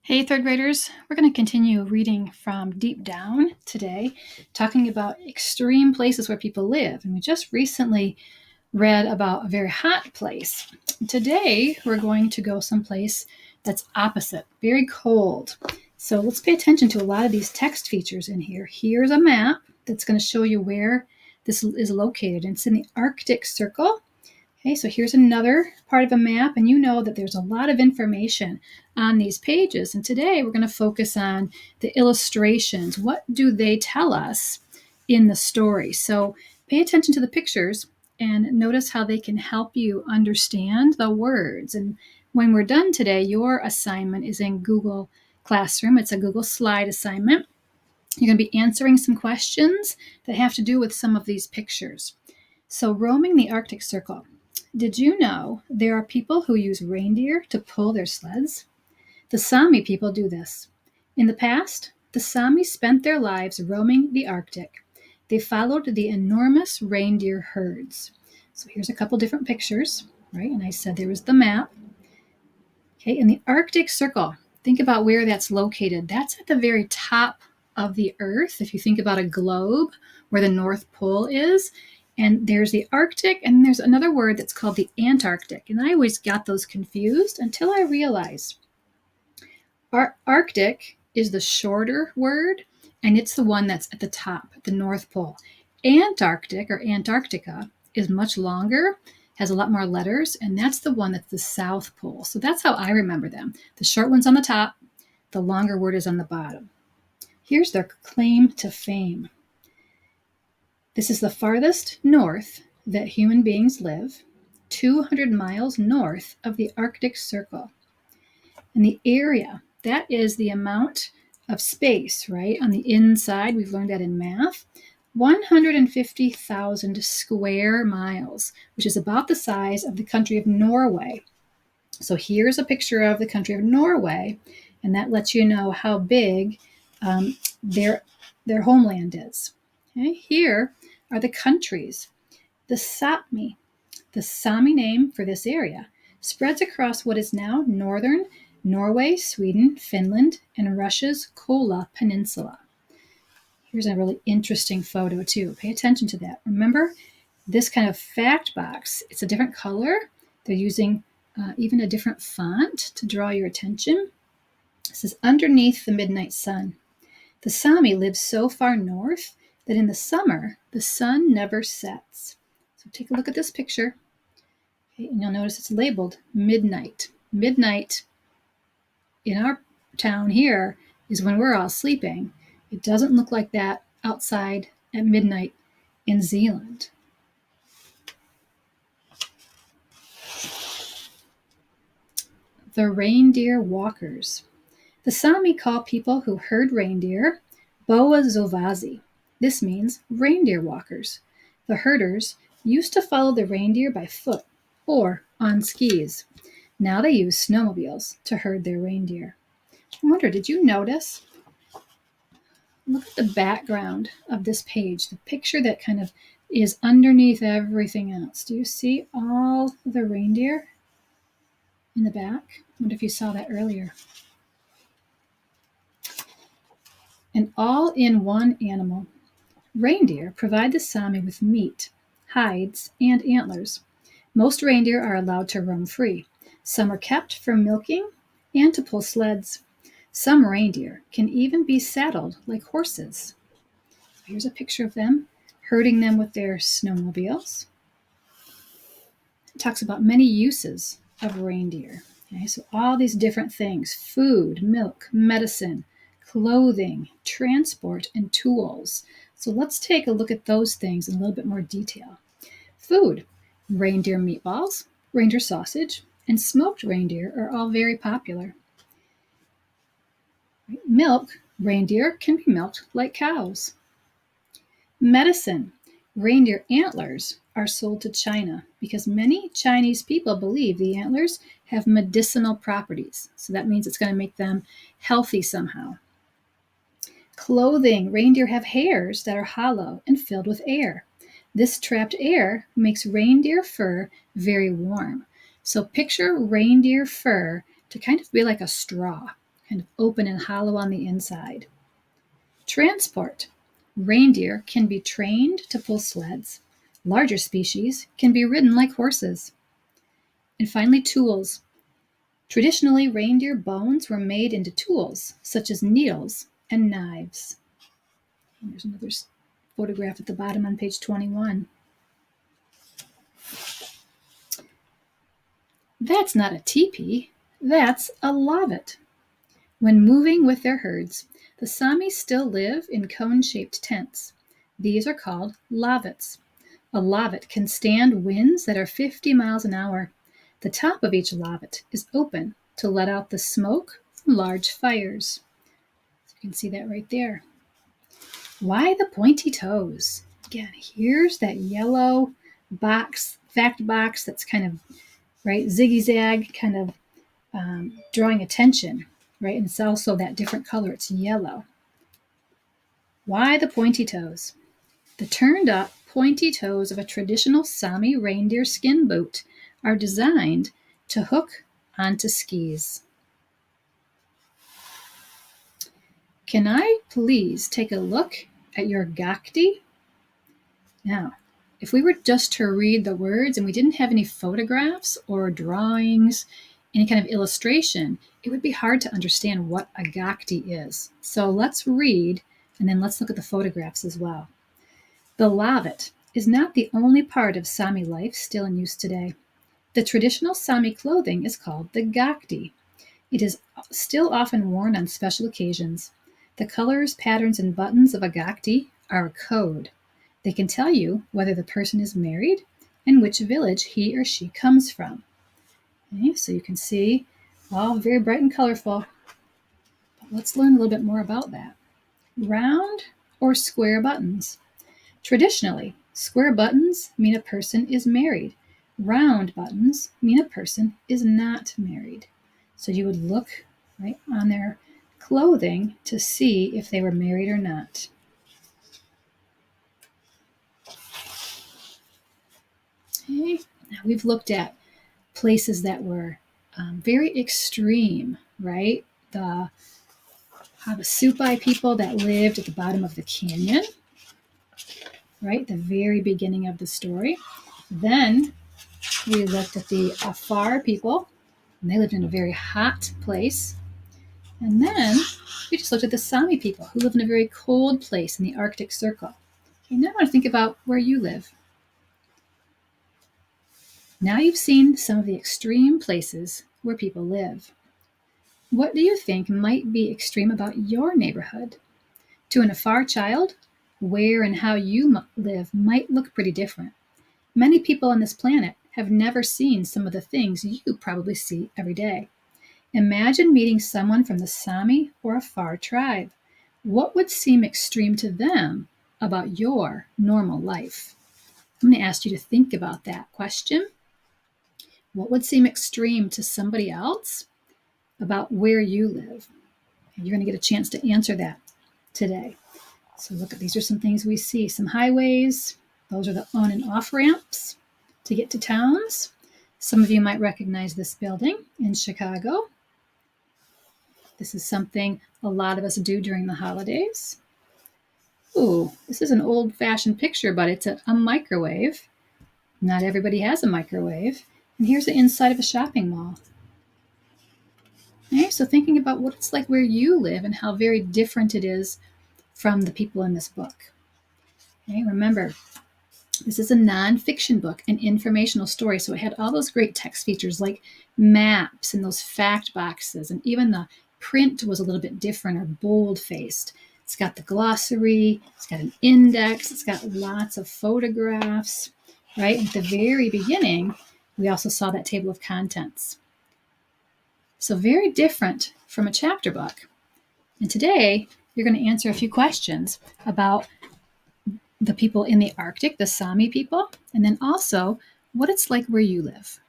Hey, third graders, we're going to continue reading from Deep Down today, talking about extreme places where people live. And we just recently read about a very hot place. Today, we're going to go someplace that's opposite, very cold. So let's pay attention to a lot of these text features in here. Here's a map that's going to show you where this is located. It's in the Arctic Circle. Okay, so here's another part of a map, and you know that there's a lot of information on these pages. And today we're going to focus on the illustrations. What do they tell us in the story? So pay attention to the pictures and notice how they can help you understand the words. And when we're done today, your assignment is in Google Classroom. It's a Google Slide assignment. You're going to be answering some questions that have to do with some of these pictures. So roaming the Arctic Circle. Did you know there are people who use reindeer to pull their sleds? The Sami people do this. In the past, the Sami spent their lives roaming the Arctic. They followed the enormous reindeer herds. So here's a couple different pictures, right? And I said there was the map. Okay, in the Arctic Circle, think about where that's located. That's at the very top of the Earth. If you think about a globe where the North Pole is, and there's the Arctic, and there's another word that's called the Antarctic. And I always got those confused until I realized Arctic is the shorter word, and it's the one that's at the top, the North Pole. Antarctic or Antarctica is much longer, has a lot more letters, and that's the one that's the South Pole. So that's how I remember them. The short one's on the top, the longer word is on the bottom. Here's their claim to fame. This is the farthest north that human beings live, 200 miles north of the Arctic Circle. And the area, that is the amount of space, right? On the inside, we've learned that in math, 150,000 square miles, which is about the size of the country of Norway. So here's a picture of the country of Norway, and that lets you know how big their homeland is. Okay, here are the countries. The Sápmi, the Sami name for this area, spreads across what is now northern Norway, Sweden, Finland, and Russia's Kola Peninsula. Here's a really interesting photo too. Pay attention to that. Remember, this kind of fact box, it's a different color. They're using even a different font to draw your attention. It says, underneath the midnight sun. The Sami live so far north that in the summer, the sun never sets. So take a look at this picture. Okay, and you'll notice it's labeled midnight. Midnight in our town here is when we're all sleeping. It doesn't look like that outside at midnight in Zealand. The Reindeer Walkers. The Sami call people who herd reindeer boazovasi. This means reindeer walkers. The herders used to follow the reindeer by foot or on skis. Now they use snowmobiles to herd their reindeer. I wonder, did you notice? Look at the background of this page, the picture that kind of is underneath everything else. Do you see all the reindeer in the back? I wonder if you saw that earlier. An all-in-one animal. Reindeer provide the Sami with meat, hides, and antlers. Most reindeer are allowed to roam free. Some are kept for milking and to pull sleds. Some reindeer can even be saddled like horses. Here's a picture of them, herding them with their snowmobiles. It talks about many uses of reindeer. Okay, so all these different things: food, milk, medicine, clothing, transport, and tools. So let's take a look at those things in a little bit more detail. Food: reindeer meatballs, reindeer sausage, and smoked reindeer are all very popular. Milk: reindeer can be milked like cows. Medicine: reindeer antlers are sold to China because many Chinese people believe the antlers have medicinal properties. So that means it's going to make them healthy somehow. Clothing: reindeer have hairs that are hollow and filled with air. This trapped air makes reindeer fur very warm. So picture reindeer fur to kind of be like a straw. kind of open and hollow on the inside. Transport. Reindeer can be trained to pull sleds. Larger species can be ridden like horses. And finally, tools. Traditionally, reindeer bones were made into tools, such as needles and knives. And there's another photograph at the bottom on page 21. That's not a teepee, that's a lavet. When moving with their herds, the Sami still live in cone-shaped tents. These are called lavets. A lavet can stand winds that are 50 miles an hour. The top of each lavet is open to let out the smoke from large fires. So you can see that right there. Why the pointy toes? Again, here's that yellow box, fact box that's kind of, right, zigzag, kind of drawing attention, right? And it's also that different color, it's yellow. Why the pointy toes? The turned up pointy toes of a traditional Sami reindeer skin boot are designed to hook onto skis. Can I please take a look at your gakti? Now, if we were just to read the words and we didn't have any photographs or drawings, any kind of illustration, it would be hard to understand what a gakti is. So let's read, and then let's look at the photographs as well. The lavet is not the only part of Sami life still in use today. The traditional Sami clothing is called the gakti. It is still often worn on special occasions. The colors, patterns, and buttons of a gakti are a code. They can tell you whether the person is married and which village he or she comes from. Okay, so you can see all very bright and colorful. But let's learn a little bit more about that. Round or square buttons. Traditionally, square buttons mean a person is married. Round buttons mean a person is not married. So you would look right on their clothing to see if they were married or not. Okay, now we've looked at places that were very extreme, right? The Havasupai people that lived at the bottom of the canyon, right? The very beginning of the story. Then we looked at the Afar people, and they lived in a very hot place. And then we just looked at the Sami people who live in a very cold place in the Arctic Circle. Okay, now I want to think about where you live. Now you've seen some of the extreme places where people live. What do you think might be extreme about your neighborhood? To an Afar child, where and how you live might look pretty different. Many people on this planet have never seen some of the things you probably see every day. Imagine meeting someone from the Sami or Afar tribe. What would seem extreme to them about your normal life? I'm going to ask you to think about that question. What would seem extreme to somebody else about where you live? You're going to get a chance to answer that today. So look at, these are some things we see. Some highways. Those are the on and off ramps to get to towns. Some of you might recognize this building in Chicago. This is something a lot of us do during the holidays. Ooh, this is an old-fashioned picture, but it's a microwave. Not everybody has a microwave. And here's the inside of a shopping mall. Okay, so thinking about what it's like where you live and how very different it is from the people in this book. Okay, remember, this is a nonfiction book, an informational story. So it had all those great text features like maps and those fact boxes, and even the print was a little bit different or bold-faced. It's got the glossary, it's got an index, it's got lots of photographs, right? At the very beginning, we also saw that table of contents. So very different from a chapter book. And today, you're going to answer a few questions about the people in the Arctic, the Sami people, and then also what it's like where you live.